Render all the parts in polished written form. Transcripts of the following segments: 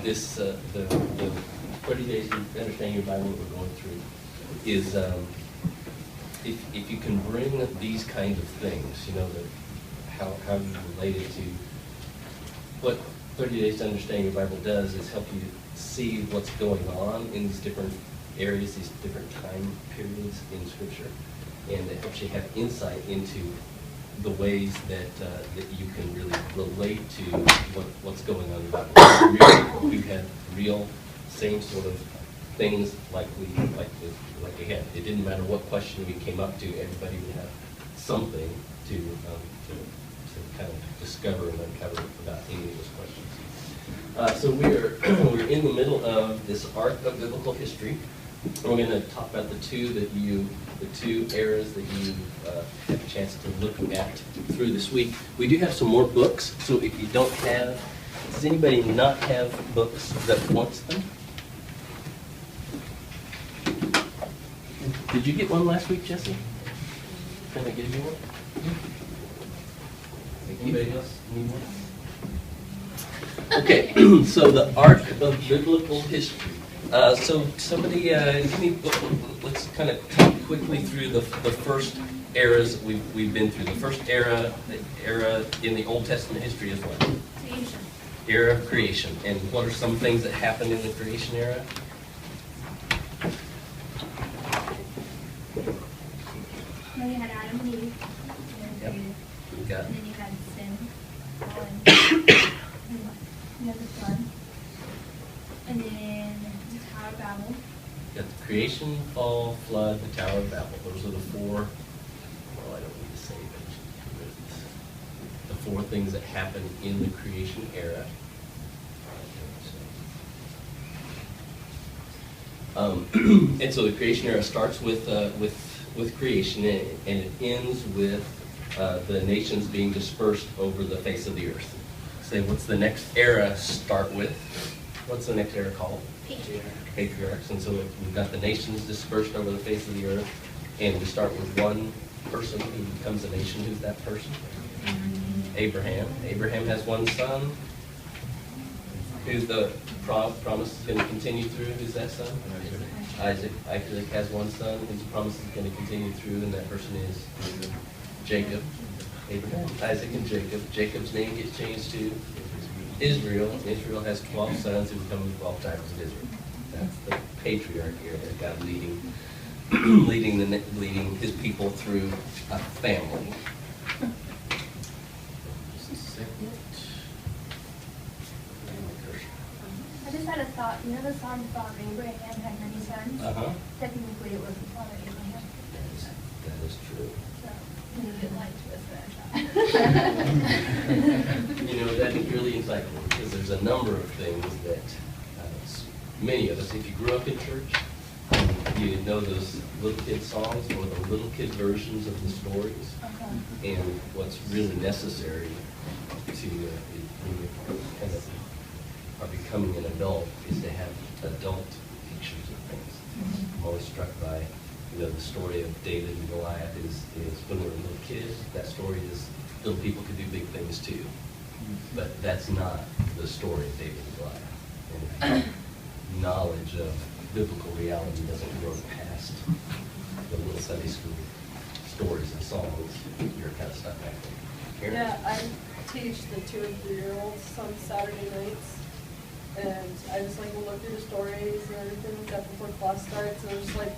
this the 30 days to understanding your Bible that we're going through is if you can bring these kinds of things, you know, how you relate it to what 30 days to understanding your Bible does is help you see what's going on in these different areas, these different time periods in Scripture, and it helps you have insight into the ways that that you can really relate to what's going on in the Bible. Real people who had real same sort of things like we had. It didn't matter what question we came up to; everybody would have something to kind of discover and uncover about any of those questions. So we're in the middle of this arc of biblical history. And we're going to talk about the two eras that you had a chance to look at through this week. We do have some more books, so if you don't have, does anybody not have books that wants them? Did you get one last week, Jesse? Can I give you one? Anybody else need one? Okay, so the arc of biblical history. So somebody, give me, let's kind of talk quickly through the first eras we've been through. The first era, the era in the Old Testament history is what? Creation. Era of creation. And what are some things that happened in the creation era? Well, you had Adam and Eve. Yep. You got. And then you had sin. And you had the flood. And then the Tower of Babel. You got the creation, fall, flood, the Tower of Babel. Those are the four, well, I don't need to say, but the four things that happened in the creation era. And so the creation era starts with creation, and it ends with the nations being dispersed over the face of the earth. Say, what's the next era start with? What's the next era called? Patriarchs. And so we've got the nations dispersed over the face of the earth, and we start with one person who becomes a nation. Who's that person? Abraham. Abraham has one son. Who's the promise is going to continue through? Who's that son? Isaac. Isaac has one son whose promise is going to continue through, and that person is Jacob. Abraham, Isaac, and Jacob. Jacob's name gets changed to Israel. Israel has 12 sons who become the 12 tribes of Israel. That's the patriarch here. God leading his people through a family. Just a second. I just had a thought. You know the song about Abraham had many sons? Technically, it was the father Abraham. That is true. So, you get light twist there. You know, that is really insightful because there's a number of things that many of us, if you grew up in church, you know those little kid songs or the little kid versions of the stories. And what's really necessary to when you kind of are becoming an adult is to have adult pictures of things. I'm always struck by, you know, the story of David and Goliath is when we were little kids, that story is little people could do big things too. But that's not the story of David and Goliath. And knowledge of biblical reality doesn't grow past the little Sunday school stories and songs. You're kind of stuck back there. Yeah, I teach the 2- and 3-year-olds on Saturday nights. And I just like will look through the stories and everything like that before class starts, and I'm just like,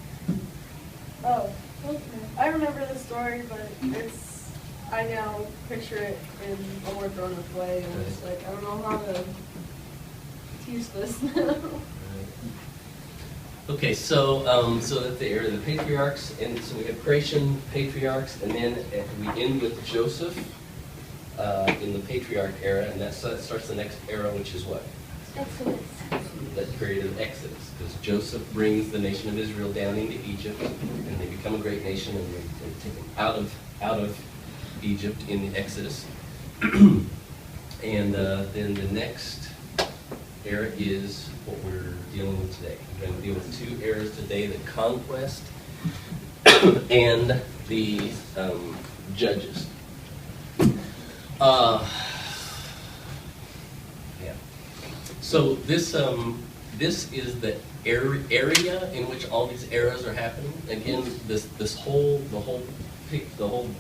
oh, okay. I remember the story, but I now picture it in a more grown-up way, and it's like, I don't know how to teach this now. Okay, so that's the era of the patriarchs, and so we have creation, patriarchs, and then we end with Joseph in the patriarch era, and that starts the next era, which is what? Exodus. That period of Exodus, because Joseph brings the nation of Israel down into Egypt, and they become a great nation, and they take them out of Egypt in the Exodus. And then the next era is what we're dealing with today. We're going to deal with two eras today: the Conquest and the Judges. So this is the area in which all these eras are happening. Again, the whole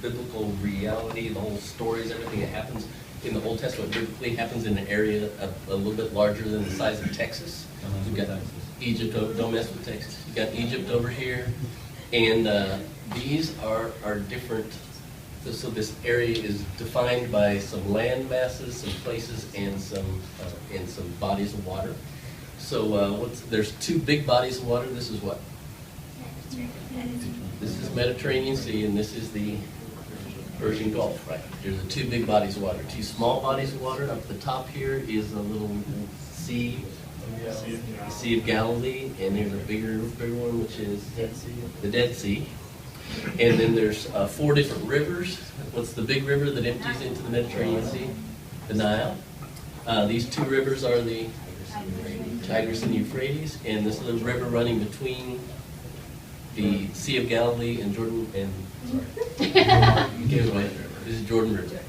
biblical reality, the whole stories, everything that happens in the Old Testament biblically happens in an area a little bit larger than the size of Texas. You've got Egypt, don't mess with Texas. You've got Egypt over here, and these are different. So this area is defined by some land masses, some places, and some bodies of water. So there's two big bodies of water. This is what? This is Mediterranean Sea, and this is the Persian Gulf, right? There's the two big bodies of water. Two small bodies of water. Up at the top here is a little sea, the Sea of Galilee, and there's a bigger one, which is the Dead Sea. And then there's 4 different rivers. What's the big river that empties into the Mediterranean Sea? The Nile. These 2 rivers are the Tigris and Euphrates, and this is a river running between the Sea of Galilee and Jordan and this is Jordan River.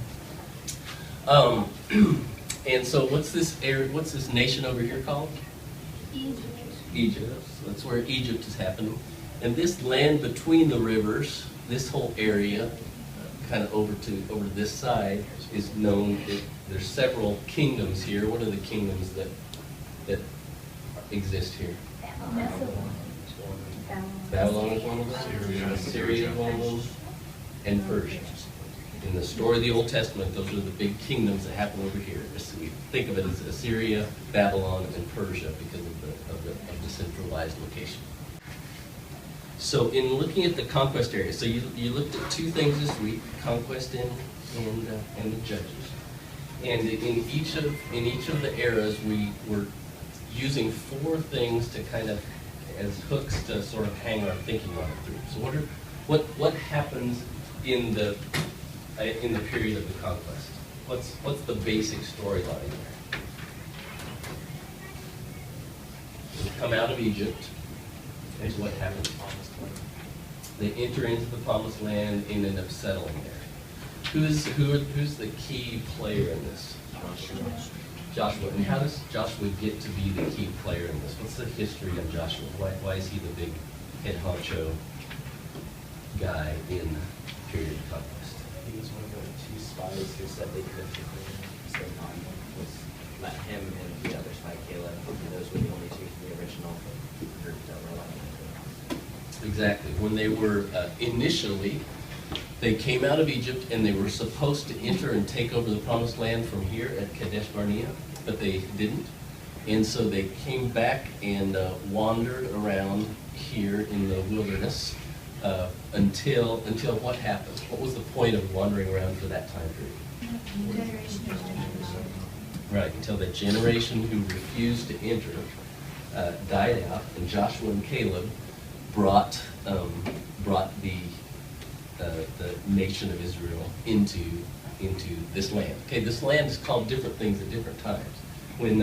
And so what's this area? What's this nation over here called? Egypt. That's where Egypt is happening. And this land between the rivers, this whole area, kind of over to this side, is known. There's several kingdoms here. What are the kingdoms that exist here? Babylon is one of them. Assyria is one of them, and Persia. In the story of the Old Testament, those are the big kingdoms that happen over here. We think of it as Assyria, Babylon, and Persia because of the centralized location. So in looking at the conquest area, so you looked at 2 things this week: conquest and the judges. And in each of the eras, we were using 4 things to kind of as hooks to sort of hang our thinking on it through. So what happens in the period of the conquest? What's the basic storyline there? They come out of Egypt, and what happens? They enter into the promised land and end up settling there. Who's the key player in this? Joshua. And how does Joshua get to be the key player in this? What's the history of Joshua? Why is he the big head honcho guy in the period of conquest? He was one of the 2 spies who said they couldn't declare him. So let him and the other spy, Caleb, those were the only 2 from the original group that were allowed. Exactly. When they were initially, they came out of Egypt and they were supposed to enter and take over the promised land from here at Kadesh Barnea, but they didn't. And so they came back and wandered around here in the wilderness until what happened? What was the point of wandering around for that time period? Right, until the generation who refused to enter died out, and Joshua and Caleb brought the nation of Israel into this land. Okay, this land is called different things at different times. When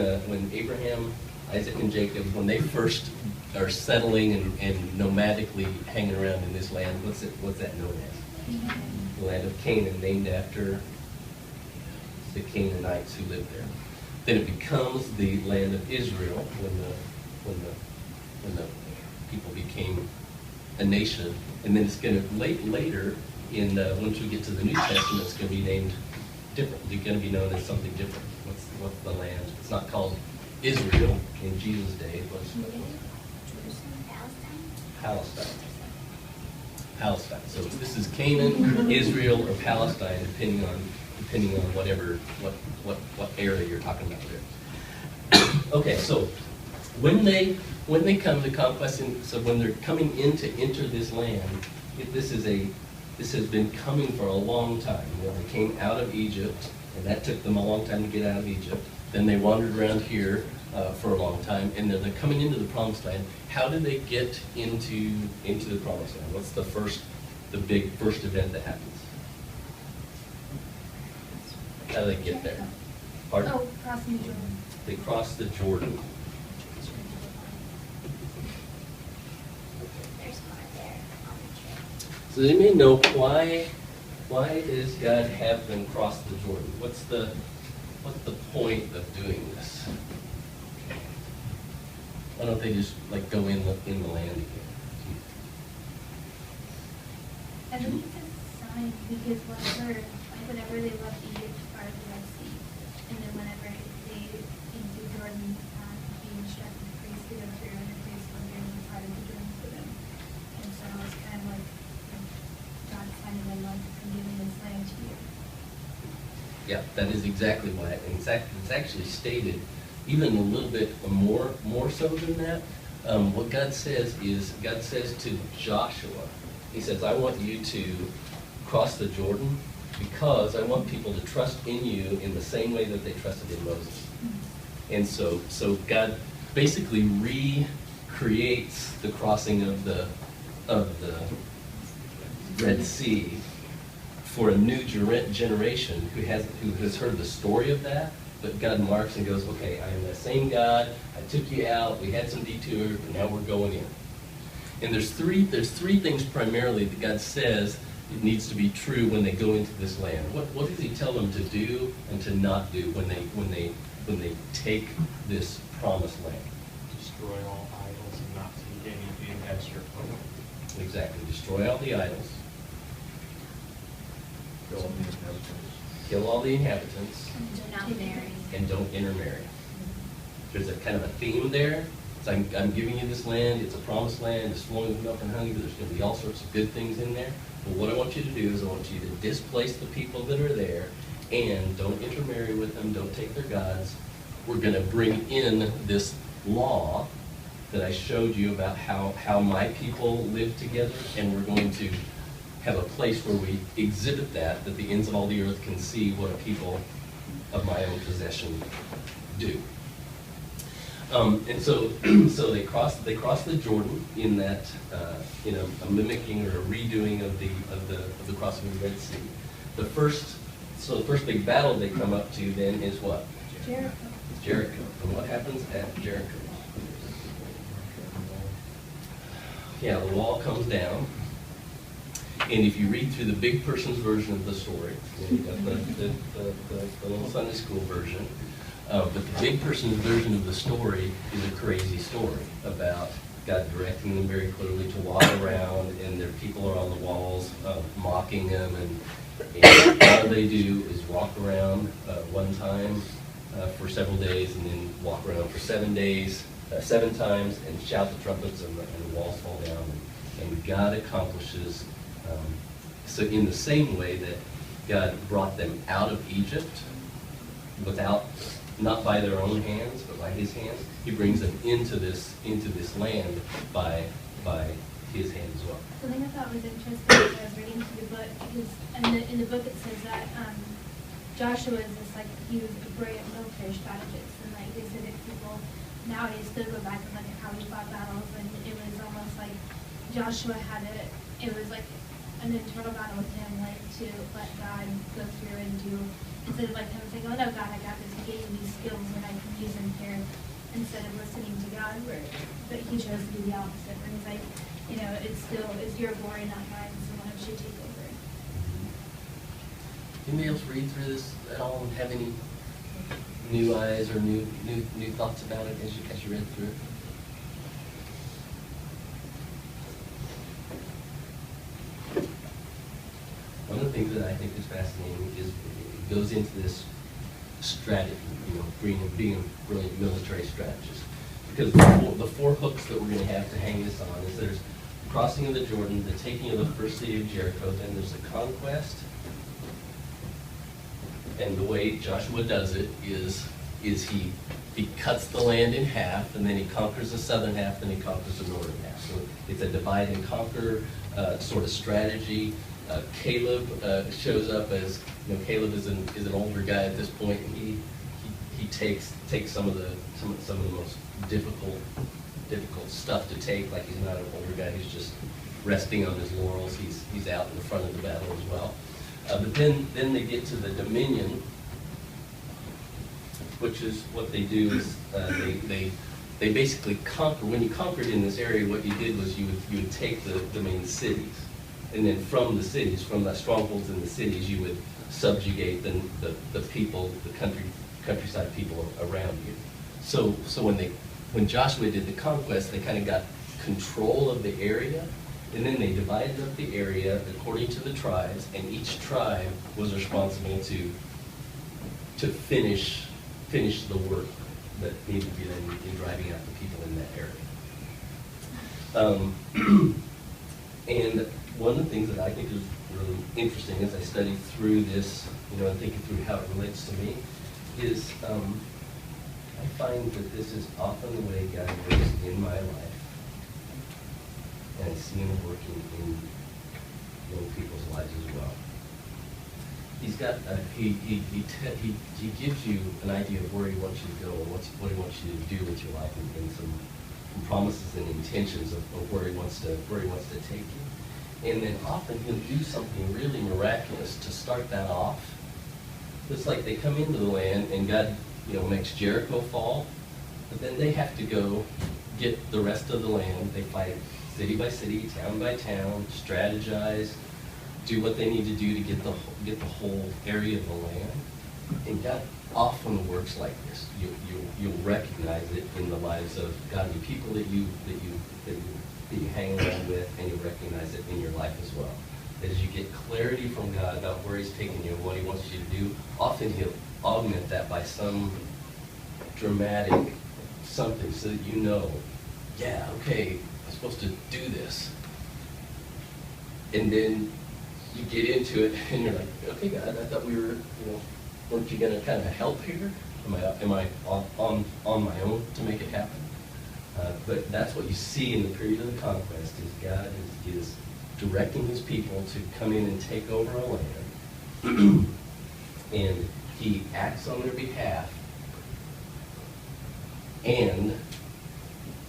Abraham, Isaac, and Jacob, when they first are settling and nomadically hanging around in this land, what's that known as? The land of Canaan, named after the Canaanites who lived there. Then it becomes the land of Israel when the people became a nation, and then it's going to later once we get to the New Testament, it's going to be named different. It's going to be known as something different. What's the land? It's not called Israel in Jesus' day. It was Palestine. So this is Canaan, Israel, or Palestine, depending on what area you're talking about there. Okay, so when they come to conquest, so when they're coming in to enter this land, this has been coming for a long time. You know, they came out of Egypt, and that took them a long time to get out of Egypt. Then they wandered around here for a long time, and then they're coming into the Promised Land. How did they get into the Promised Land? What's the big first event that happens? How do they get there? Pardon? Oh, crossing the Jordan. They cross the Jordan. There's one there on the trip. So they may know why does God have them cross the Jordan? What's the point of doing this? Why don't they just like go in the land again? I think it's a sign because whenever they left Egypt, part of the Red Sea, and then whenever they into Jordan, he instructed the priests to go through, and the priests were going to be part of the Jordan for them. And so it's kind of like God signing them like I'm giving this land to you. Yeah, that is exactly why. In fact, it's actually stated even a little bit more so than that. What God says is, God says to Joshua, he says, I want you to cross the Jordan because I want people to trust in you in the same way that they trusted in Moses. And so God basically recreates the crossing of the Red Sea for a new generation who has heard the story of that, but God marks and goes, okay, I am that same God, I took you out, we had some detours, but now we're going in. And there's three things primarily that God says it needs to be true when they go into this land. What does he tell them to do and to not do when they take this promised land? Destroy all idols and not take anything as your own. Exactly, destroy all the idols, kill all the inhabitants, And do not marry. and don't intermarry. There's a kind of a theme there. It's like, I'm giving you this land, it's a promised land, it's flowing with milk and honey, but there's going to be all sorts of good things in there. But what I want you to do is I want you to displace the people that are there and don't intermarry with them, don't take their gods. We're going to bring in this law that I showed you about how my people live together, and we're going to have a place where we exhibit that the ends of all the earth can see what a people of my own possession do. And so they cross the Jordan in that a mimicking or a redoing of the crossing of the Red Sea. The first big battle they come up to then is what? Jericho. Jericho. And what happens at Jericho? Yeah, the wall comes down. And if you read through the big person's version of the story, you got the little Sunday school version, but the big person's version of the story is a crazy story about God directing them very clearly to walk around, and their people are on the walls mocking them, and all they do is walk around one time for several days, and then walk around for 7 days, 7 times, and shout the trumpets, and the walls fall down, and God accomplishes. So in the same way that God brought them out of Egypt not by their own hands, but by his hands, he brings them into this land by his hand as well. Something I thought was interesting as I was reading through the book is, in the book it says that Joshua is this he was a brilliant military strategist, and they said that people nowadays still go back and look at how he fought battles, and it was almost like Joshua it was like an internal battle with him, to let God go through and do, instead of him saying, oh no God, I got this, he gave me these skills and I can use them here, instead of listening to God, but he chose to do the opposite, where he's like, it's your glory, not mine, so why don't you take over? Anybody else read through this at all and have any new eyes or new thoughts about it as you read through it? One of the things that I think is fascinating is it goes into this strategy, being a brilliant military strategist. Because the four hooks that we're going to have to hang this on is there's the crossing of the Jordan, the taking of the first city of Jericho, then there's the conquest. And the way Joshua does it is he cuts the land in half, and then he conquers the southern half, then he conquers the northern half. So it's a divide and conquer sort of strategy. Caleb shows up as, Caleb is an older guy at this point, and he takes some of the most difficult stuff to take. Like, he's not an older guy; he's just resting on his laurels. He's out in the front of the battle as well. But then they get to the dominion, which is what they do is they basically conquer. When you conquered in this area, what you did was you would take the main cities. And then from the cities, from the strongholds in the cities, you would subjugate the people, the countryside people around you. So when they when Joshua did the conquest, they kind of got control of the area, and then they divided up the area according to the tribes, and each tribe was responsible to finish the work that needed to be done in driving out the people in that area. And one of the things that I think is really interesting as I study through this, and thinking through how it relates to me, is I find that this is often the way God works in my life, and I see Him working in young people's lives as well. He's got he gives you an idea of where He wants you to go and what He wants you to do with your life, and some promises and intentions of where He wants to take you. And then often He'll do something really miraculous to start that off. It's like they come into the land and God, makes Jericho fall, but then they have to go get the rest of the land. They fight city by city, town by town, strategize, do what they need to do to get the whole area of the land. And God often works like this. You'll recognize it in the lives of godly people that you hang around with, and you'll recognize it in your life as well. That as you get clarity from God about where He's taking you and what He wants you to do, often He'll augment that by some dramatic something so that yeah, okay, I'm supposed to do this. And then you get into it and you're like, okay, God, I thought we were, weren't you going to kind of help here? Am I on my own to make it happen? But that's what you see in the period of the conquest, is God is directing His people to come in and take over a land. And He acts on their behalf. And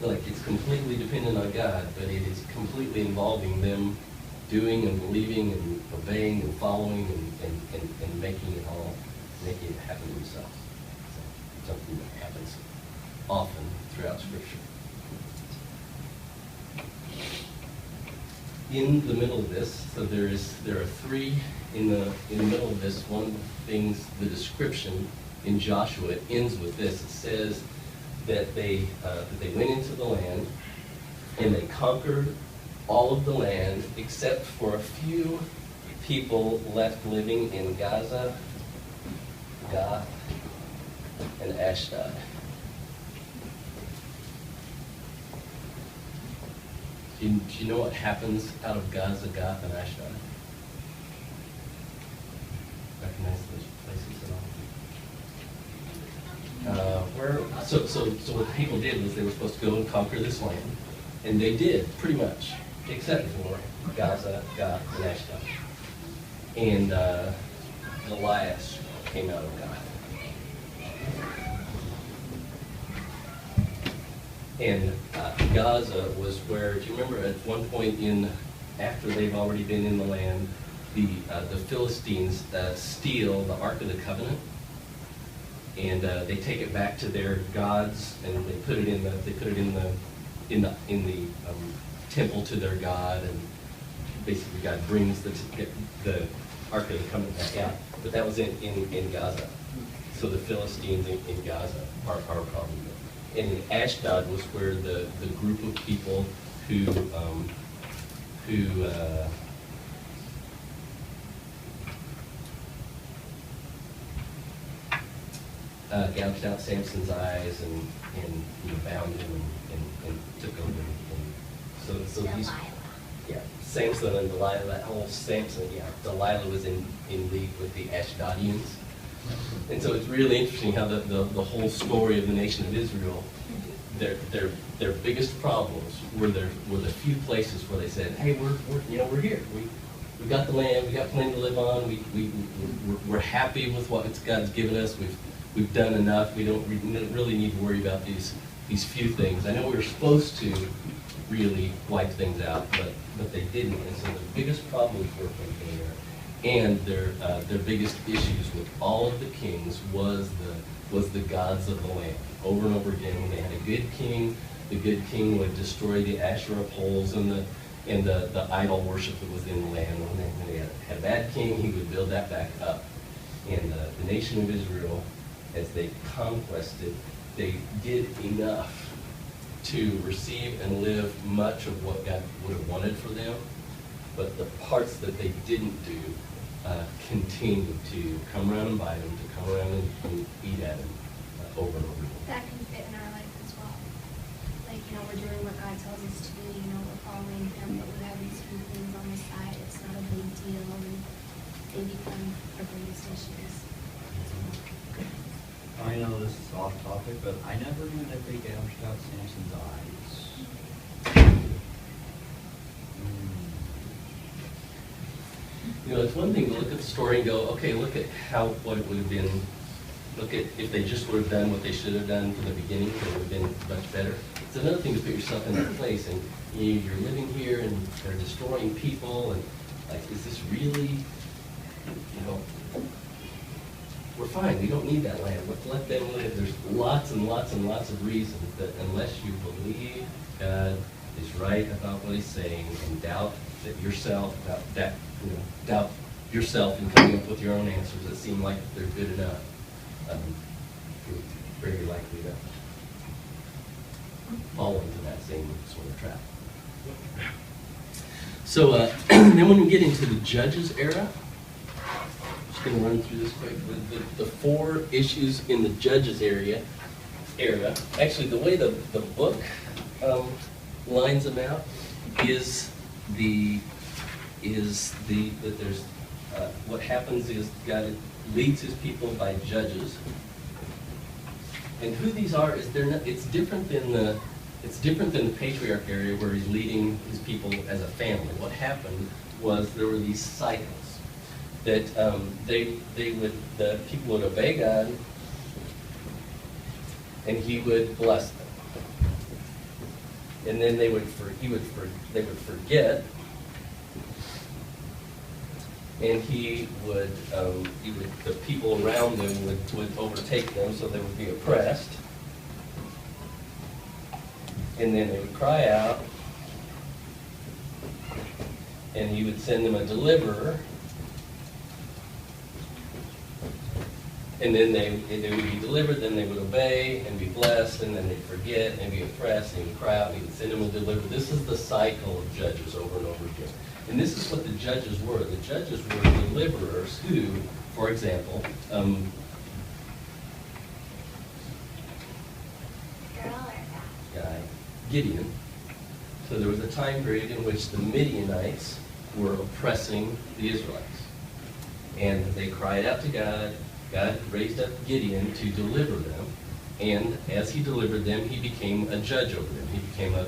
it's completely dependent on God, but it is completely involving them doing and believing and obeying and following and making it happen themselves. So, something that happens often throughout Scripture. In the middle of this, so there are three in the middle of this. One of the things, the description in Joshua, it ends with this. It says that they went into the land and they conquered all of the land except for a few people left living in Gaza, Gath, and Ashdod. Do you know what happens out of Gaza, Gath, and Ashdod? Recognize those places at all? So what the people did was they were supposed to go and conquer this land, and they did pretty much, except for Gaza, Gath, and Ashdod. And Goliath came out of Gath. And Gaza was where, do you remember at one point after they've already been in the land, the Philistines steal the Ark of the Covenant, and they take it back to their gods, and they put it in the temple to their god, and basically God brings the Ark of the Covenant back out. But that was in Gaza. So the Philistines in Gaza are a problem. And in Ashdod was where the group of people who gouged out Samson's eyes and bound him and took over. And so these, Samson and Delilah, that whole Samson, Delilah was in league with the Ashdodians. And so it's really interesting how the whole story of the nation of Israel, their biggest problems were the few places where they said, hey, we're here. We got the land, we got plenty to live on, we're happy with what God's given us, we've done enough, we don't really need to worry about these few things. I know we were supposed to really wipe things out, but they didn't. And so the biggest problems were from there. And their biggest issues with all of the kings was the gods of the land. Over and over again, when they had a good king, the good king would destroy the Asherah poles and the idol worship that was in the land. When they had a bad king, he would build that back up. And the nation of Israel, as they conquested, they did enough to receive and live much of what God would have wanted for them, but the parts that they didn't do continue to come around and bite them, to come around and eat at them over and over again. That can fit in our life as well. Like, we're doing what God tells us to do, we're following Him, but we have these few things on the side. It's not a big deal, and they become our greatest issues. I know this is off topic, but I never knew that they gouged out Samson's eyes. It's one thing to look at the story and go, okay, look at what it would have been. Look at if they just would have done what they should have done from the beginning, it would have been much better. It's another thing to put yourself in that place, and you're living here, and they're destroying people, and like, is this really, we're fine. We don't need that land. Let's let them live. There's lots and lots and lots of reasons that unless you believe God is right about what He's saying and doubt that yourself, doubt yourself in coming up with your own answers that seem like they're good enough, you're very likely to fall into that same sort of trap. So then when we get into the Judges era, I'm just going to run through this quick. The 4 issues in the Judges era, actually the way the book lines them out is that there's what happens is God leads His people by judges, and who these are is they're not. It's different than the patriarch area where He's leading His people as a family. What happened was there were these cycles that the people would obey God, and He would bless them, and then they would forget. And the people around them would overtake them, so they would be oppressed. And then they would cry out, and He would send them a deliverer. And then they would be delivered, then they would obey and be blessed, and then they'd forget and be oppressed, and He would cry out, and He would send them a deliverer. This is the cycle of Judges over and over again. And this is what the judges were. The judges were deliverers who, for example, Gideon. So there was a time period in which the Midianites were oppressing the Israelites. And they cried out to God. God raised up Gideon to deliver them. And as He delivered them, He became a judge over them. He became a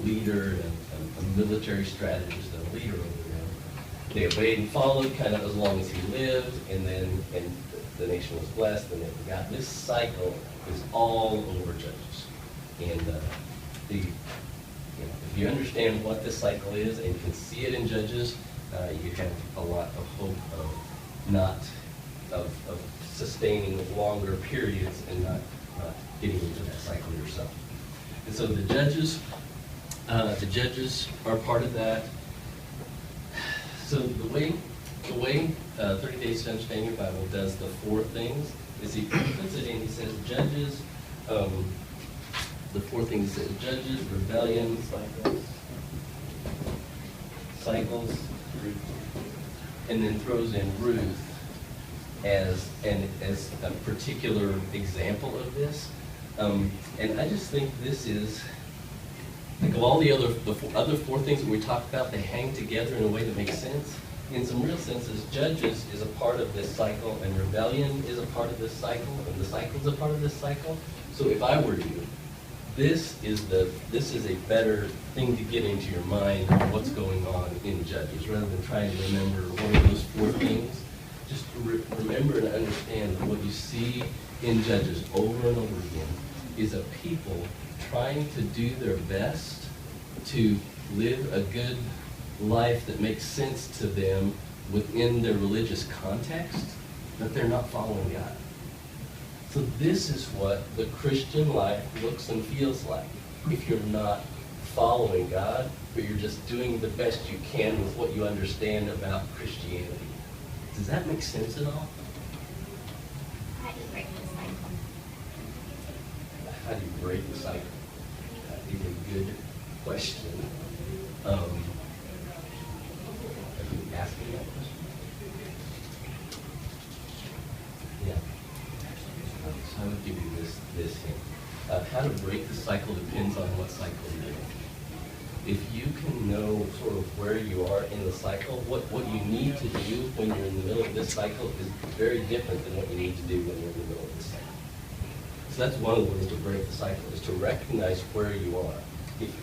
leader and a military strategist and a leader over them. They obeyed and followed kind of as long as He lived, and the nation was blessed, and they forgot. This cycle is all over Judges. And if you understand what this cycle is and can see it in Judges, you have a lot of hope of sustaining longer periods and not getting into that cycle yourself. And so the judges are part of that. So the way 30 Days to Understand Your Bible does the 4 things is he puts it in. He says Judges. The 4 things he says: Judges, rebellion, cycles, and then throws in Ruth as a particular example of this. And I just think this is, like, of all the other 4 things that we talked about, they hang together in a way that makes sense. In some real senses, Judges is a part of this cycle, and rebellion is a part of this cycle, and the cycle is a part of this cycle. So if I were you, this is a better thing to get into your mind of what's going on in Judges, rather than trying to remember one of those 4 things. Just remember and understand that what you see in Judges over and over again is a people trying to do their best to live a good life that makes sense to them within their religious context, but they're not following God. So this is what the Christian life looks and feels like if you're not following God, but you're just doing the best you can with what you understand about Christianity. Does that make sense at all? How do you break the cycle? How do you break the cycle? good question. Are you asking that question? Yeah. So I would give you this hint. How to break the cycle depends on what cycle you're in. If you can know sort of where you are in the cycle, what you need to do when you're in the middle of this cycle is very different than what you need to do when you're in the middle of this cycle. So that's one of the ways to break the cycle, is to recognize where you are.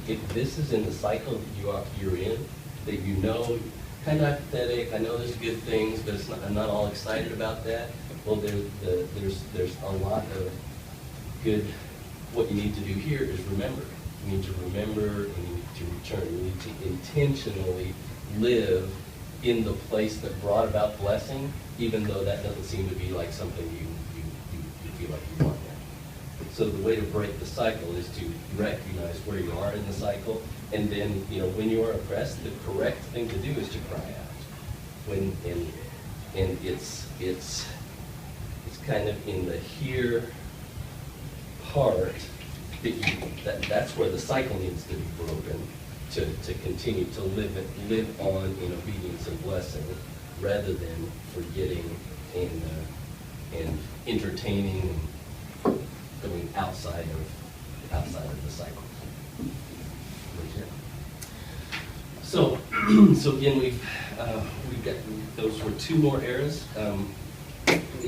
If this is in the cycle that you're in, that you know, kind of apathetic, I know there's good things, but I'm not all excited about that, well, there's a lot of good. What you need to do here is remember. You need to remember and you need to return. You need to intentionally live in the place that brought about blessing, even though that doesn't seem to be like something you feel like you want now. So the way to break the cycle is to recognize where you are in the cycle, and then, when you are oppressed, the correct thing to do is to cry out. And it's kind of in the here part that's where the cycle needs to be broken to continue to live on in obedience and blessing, rather than forgetting and entertaining and going outside of the cycle. So again, we've got, those were 2 more eras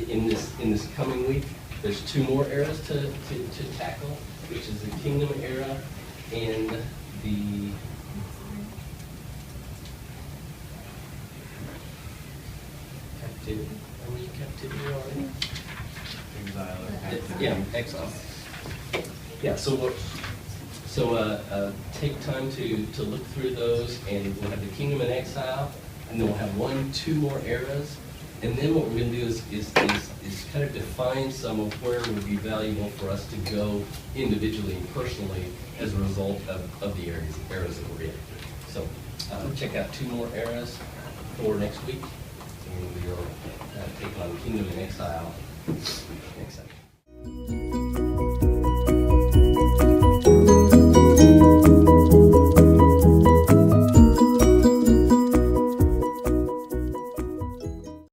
in this coming week. There's 2 more eras to tackle, which is the Kingdom Era and the captivity. Are we in captivity already? Exile or captivity. Yeah, exile. Yeah. So take time to look through those, and we'll have the Kingdom and Exile, and then we'll have 2 more eras. And then what we're going to do is kind of define some of where it would be valuable for us to go individually and personally as a result of the eras that we're in. So check out 2 more eras for next week, and we'll take on Kingdom and Exile next time.